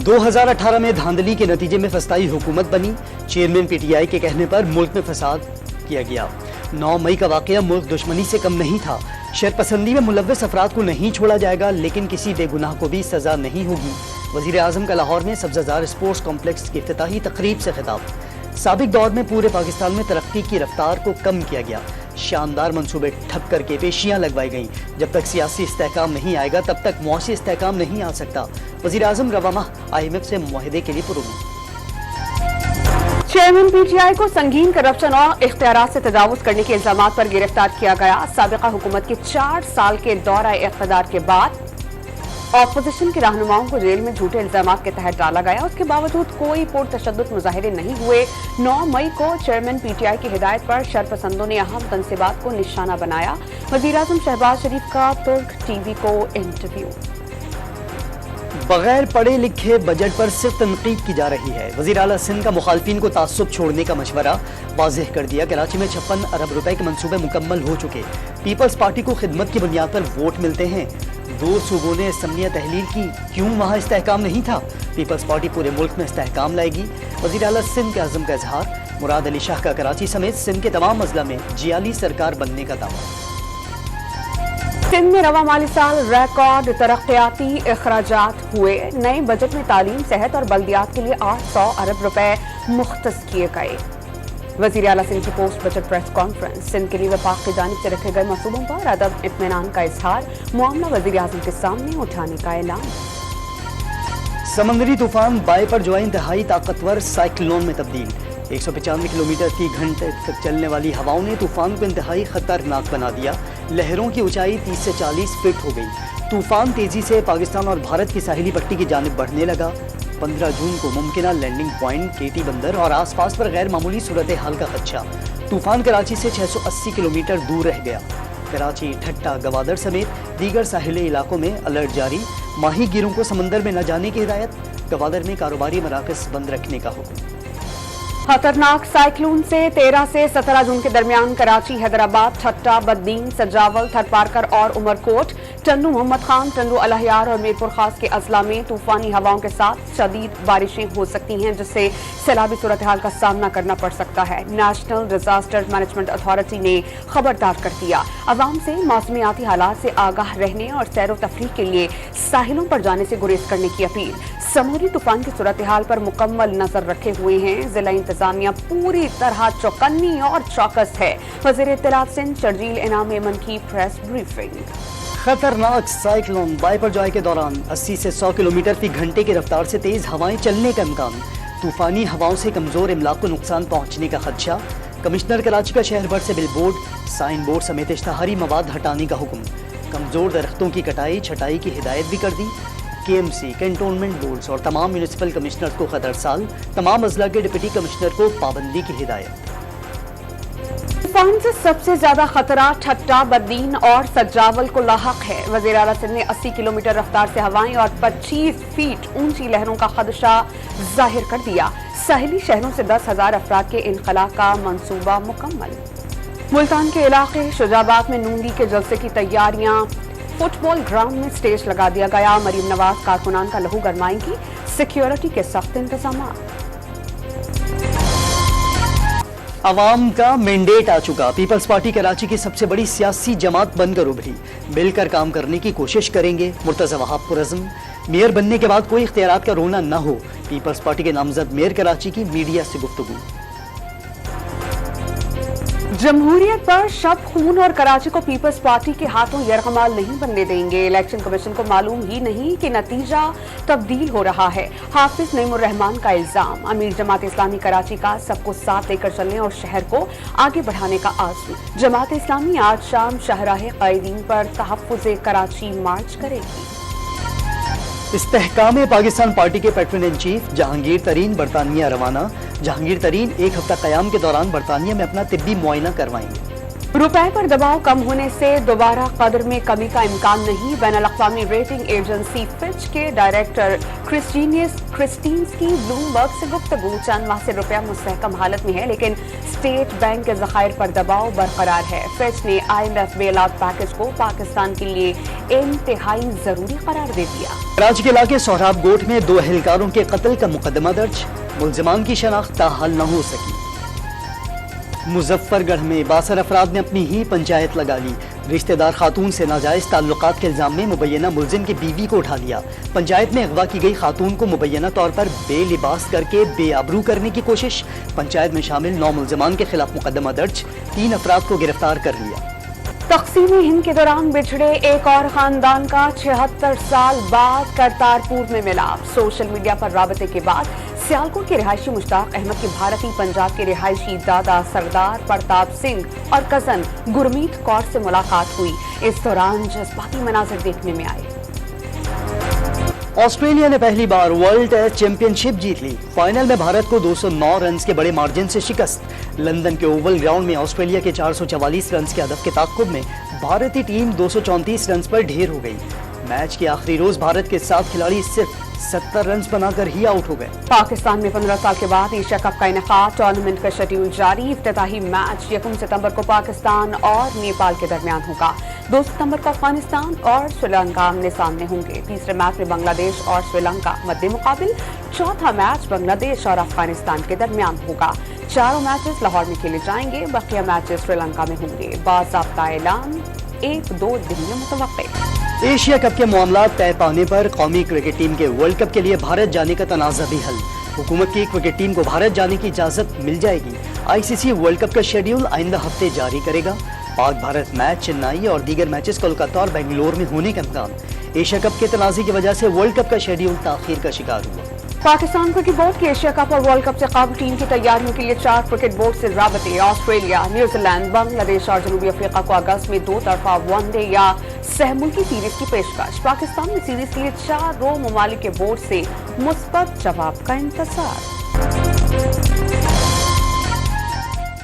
2018 में धांधली के नतीजे में फसाई हुकूमत बनी। चेयरमैन पीटीआई के कहने पर मुल्क में फसाद किया गया। 9 मई का वाकया मुल्क दुश्मनी से कम नहीं था। शरपसंदी में मुलव्वस अफराद को नहीं छोड़ा जाएगा, लेकिन किसी बेगुनाह को भी सजा नहीं होगी। वजीर आजम का लाहौर में सब्जाजार स्पोर्ट्स कॉम्प्लेक्स की इफ्तिताही तकरीब से खिताब। साबिक दौर में पूरे पाकिस्तान में तरक्की की रफ्तार को कम किया गया। शानदार मंसूबे ठप करके पेशियां लगवाई गईं। जब तक सियासी इस्तेहकाम नहीं आएगा तब तक मुआशी इस्तेहकाम नहीं आ सकता। वजीर आजम रवा माह IMF से मुआहदे के लिए पुरुद। चेयरमैन पीटीआई को संगीन करप्शन और इख्तियारात से तजावुज करने के इल्जामात पर गिरफ्तार किया गया। साबिका हुकूमत के 4 साल के दौरा इख्तिदार के बाद ऑपोजिशन के रहनुमाओं को जेल में झूठे इल्जामात के तहत डाला गया। उसके बावजूद कोई पुरतशद्दुद मुजाहिरे नहीं हुए। 9 मई को चेयरमैन पीटीआई की हिदायत पर शरपसंदों ने अहम तनसीबात को निशाना बनाया। वजीर आजम शहबाज शरीफ का तुर्क टीवी को इंटरव्यू। बगैर पढ़े लिखे बजट पर सिर्फ तनकीद की जा रही है। वज़ीर आला सिंध का मुखालफिन को तासुब छोड़ने का मशवरा वाज़ेह कर दिया। कराची में 56 अरब रुपए के मंसूबे मुकम्मल हो चुके। पीपल्स पार्टी को खिदमत की बुनियाद पर वोट मिलते हैं। 2 सूबों ने असम्बलियाँ तहलील की, क्यों वहाँ इस्तेहकाम नहीं था? पीपल्स पार्टी पूरे मुल्क में इस्तेहकाम लाएगी। वज़ीर आला सिंध के अज़म का इजहार। मुराद अली शाह का कराची समेत सिंध के तमाम अजला में जियाली सरकार बनने का दावा। सिंध में रवा माली साल रिकॉर्ड तरक्याती अखराजात हुए। नए बजट में तालीम, सेहत और बल्दियात के लिए 800 अरब रुपए मुख्तस किए गए। वज़ीर आला सिंध की post budget press conference. Sindh के लिए वफाक की जानिब से रखे गए मंसूबों पर अदब इत्मीनान का इजहार। मामला वज़ीर आज़म के सामने उठाने का ऐलान। समंदरी तूफान बाय पर जो इंतहाई ताकतवर साइक्लोन में तब्दील। 195 किलोमीटर फी घंटे तक चलने वाली हवाओं ने तूफान को इंतहाई खतरनाक बना दिया। लहरों की ऊंचाई 30 से 40 फीट हो गई। तूफान तेजी से पाकिस्तान और भारत की साहिली पट्टी की जानिब बढ़ने लगा। 15 जून को मुमकिन लैंडिंग पॉइंट केटी बंदर और आसपास पर गैर मामूली सूरत हाल का खदशा। तूफान कराची से 680 किलोमीटर दूर रह गया। कराची, ठट्टा, गवादर समेत दीगर साहिली इलाकों में अलर्ट जारी। माही गिरों को समंदर में न जाने की हिदायत। गवादर में कारोबारी मराकज़ बंद रखने का हुक्म। खतरनाक साइक्लोन से 13 से 17 जून के दरमियान कराची, हैदराबाद, ठट्टा, बद्दीन, सजावल, थरपारकर और उमरकोट, टन्नू, मोहम्मद खान, टन्नू, अलहयार और मीरपुर खास के अजला में तूफानी हवाओं के साथ शदीद बारिशें हो सकती हैं, जिससे सैलाबी सूरत हाल का सामना करना पड़ सकता है। नेशनल डिजास्टर मैनेजमेंट अथॉरिटी ने खबरदार कर दिया। अवाम से मौसमियाती हालात से आगाह रहने और सैर व तफरीह के लिए साहिलों पर जाने से गुरेज करने की अपील। समूरी तूफान की सूरत हाल पर मुकम्मल नजर रखे हुए हैं। जिला इंतजामिया पूरी तरह चौकन्नी और चौकस है। वज़ीर इत्तलात सिंध शर्जील इनाम एमन की प्रेस ब्रीफिंग। खतरनाक साइक्लोन बाय पर जॉय के दौरान 80 से 100 किलोमीटर फी घंटे की रफ्तार से तेज हवाएं चलने का इम्कान। तूफानी हवाओं से कमजोर इमलाक को नुकसान पहुंचने का खदशा। कमिश्नर कराची का शहर भर से बिल बोर्ड, साइन बोर्ड समेत इश्तहारी मवाद हटाने का हुक्म। कमजोर दरख्तों की कटाई छटाई की हिदायत भी कर दी। KMC, कैंटोनमेंट बोर्ड्स और तमाम म्यूनिसिपल कमिश्नर को खतरसाल। तमाम अजला के डिप्टी कमिश्नर को पाबंदी की हिदायत। तूफान से सबसे ज्यादा खतरा ठट्टा, बद्दीन और सजावल को लाहक है। वज़ीर आला सिंध ने 80 किलोमीटर रफ्तार से हवाएं और 25 फीट ऊंची लहरों का खदशा जाहिर कर दिया। साहिली शहरों से 10,000 अफराद के इनखला का मंसूबा मुकम्मल। मुल्तान के इलाके शुजाबाद में नूंगी के जलसे की तैयारियां। फुटबॉल ग्राउंड में स्टेज लगा दिया गया। मरीम नवाज कारकुनान का लहू गरमाएंगी। सिक्योरिटी के सख्त इंतजाम। अवाम का मैंडेट आ चुका। पीपल्स पार्टी कराची की सबसे बड़ी सियासी जमात बनकर उभरी। मिलकर काम करने की कोशिश करेंगे। मुर्तज़ा वहाब पुरज़्म। मेयर बनने के बाद कोई इख्तियारात का रोना न हो। पीपल्स पार्टी के नामजद मेयर कराची की मीडिया से गुफ्तगू। जमहूरियत पर शब खून और कराची को पीपल्स पार्टी के हाथों यरगमाल नहीं बनने देंगे। इलेक्शन कमीशन को मालूम ही नहीं कि नतीजा तब्दील हो रहा है। हाफिज नईमुर रहमान का इल्जाम। अमीर जमात इस्लामी कराची का सबको साथ लेकर चलने और शहर को आगे बढ़ाने का आज़म। जमात इस्लामी आज शाम शाहराह कायदीन पर तहफ़्फ़ुज़ कराची मार्च करेगी। इस्तेहकाम पाकिस्तान पार्टी के पैट्रन इन चीफ जहांगीर तरीन बरतानिया रवाना। जहांगीर तरीन 1 हफ्ता क़याम के दौरान बरतानिया में अपना तिब्बी मुआयना करवाएंगे। रुपए पर दबाव कम होने से दोबारा कदर में कमी का इम्कान नहीं। बैनुल-अक़वामी रेटिंग एजेंसी फिच के डायरेक्टर क्रिस्टीन्सकी ब्लूमबर्ग से गुफ्तगू। चंद माह से रुपया मुस्तहकम हालत में है, लेकिन स्टेट बैंक के ज़खायर पर दबाव बरकरार है। फिच ने IMF बेल आउट पैकेज को पाकिस्तान के लिए इंतहाई जरूरी करार दे दिया। कराची के इलाके सोहराब गोट में 2 एहलकारों के कत्ल का मुकदमा दर्ज। मुल्जिमान की शनाख्त ताहाल न हो सकी। मुजफ्फरगढ़ में 62 अफराद ने अपनी ही पंचायत लगा ली। रिश्तेदार खातून से नाजायज ताल्लुकात के इल्जाम में मुबैना मुलजिम की बीवी को उठा लिया। पंचायत में अगवा की गई खातून को मुबैना तौर पर बेलिबास करके बेआबरू करने की कोशिश। पंचायत में शामिल 9 मुल्जिमान के खिलाफ मुकदमा दर्ज। 3 अफराद को गिरफ्तार कर लिया। तक़सीम हिंद के दौरान बिछड़े एक और खानदान का 76 साल बाद करतारपुर में मिलाप। सोशल मीडिया पर राबते के बाद सियालकोट के रिहायशी मुश्ताक अहमद की भारतीय पंजाब के रिहायशी दादा सरदार प्रताप सिंह और कजन गुरमीत कौर से मुलाकात हुई। इस दौरान जज्बाती मनाजिर देखने में आए। ऑस्ट्रेलिया ने पहली बार वर्ल्ड टेस्ट चैंपियनशिप जीत ली। फाइनल में भारत को 209 रन के बड़े मार्जिन से शिकस्त। लंदन के ओवल ग्राउंड में ऑस्ट्रेलिया के 444 रन के हदफ के ताक़ुब में भारतीय टीम 234 रन पर ढेर हो गई। मैच के आखिरी रोज भारत के 7 खिलाड़ी सिर्फ 70 रन बनाकर ही आउट हो गए। पाकिस्तान में 15 साल के बाद एशिया कप का इनेकाद। टूर्नामेंट का शेड्यूल जारी। इफ्तिताही मैच 1 सितंबर को पाकिस्तान और नेपाल के दरमियान होगा। 2 सितंबर को अफगानिस्तान और श्रीलंका आमने सामने होंगे। तीसरे मैच में बांग्लादेश और श्रीलंका मद्दे मुकाबिल। चौथा मैच बांग्लादेश और अफगानिस्तान के दरमियान होगा। चारों मैचेस लाहौर में खेले जाएंगे। बकिया मैचेस श्रीलंका में होंगे। बाज़ाब्ता ऐलान 1-2 दिन में मुतवक्किल। एशिया कप के मामलात तय पाने पर कौमी क्रिकेट टीम के वर्ल्ड कप के लिए भारत जाने का तनाज़ा भी हल। हुकूमत की क्रिकेट टीम को भारत जाने की इजाज़त मिल जाएगी। ICC वर्ल्ड कप का शेड्यूल आइंदा हफ्ते जारी करेगा। पाक भारत मैच चेन्नई और दीगर मैचेस कोलकाता और बेंगलोर में होने का इम्कान। एशिया कप के तनाज़े की वजह से वर्ल्ड कप का शेड्यूल ताख़ीर का शिकार हुआ। पाकिस्तान क्रिकेट बोर्ड की एशिया कप और वर्ल्ड कप से काबिल टीम की तैयारियों के लिए 4 क्रिकेट बोर्ड से राबते। ऑस्ट्रेलिया, न्यूजीलैंड, बांग्लादेश और जनूबी अफ्रीका को अगस्त में 2 तरफा वनडे या सहमुल्की सीरीज की पेशकश। पाकिस्तान में सीरीज के लिए 4 ममालिक के बोर्ड से मुस्बत जवाब का इंतजार।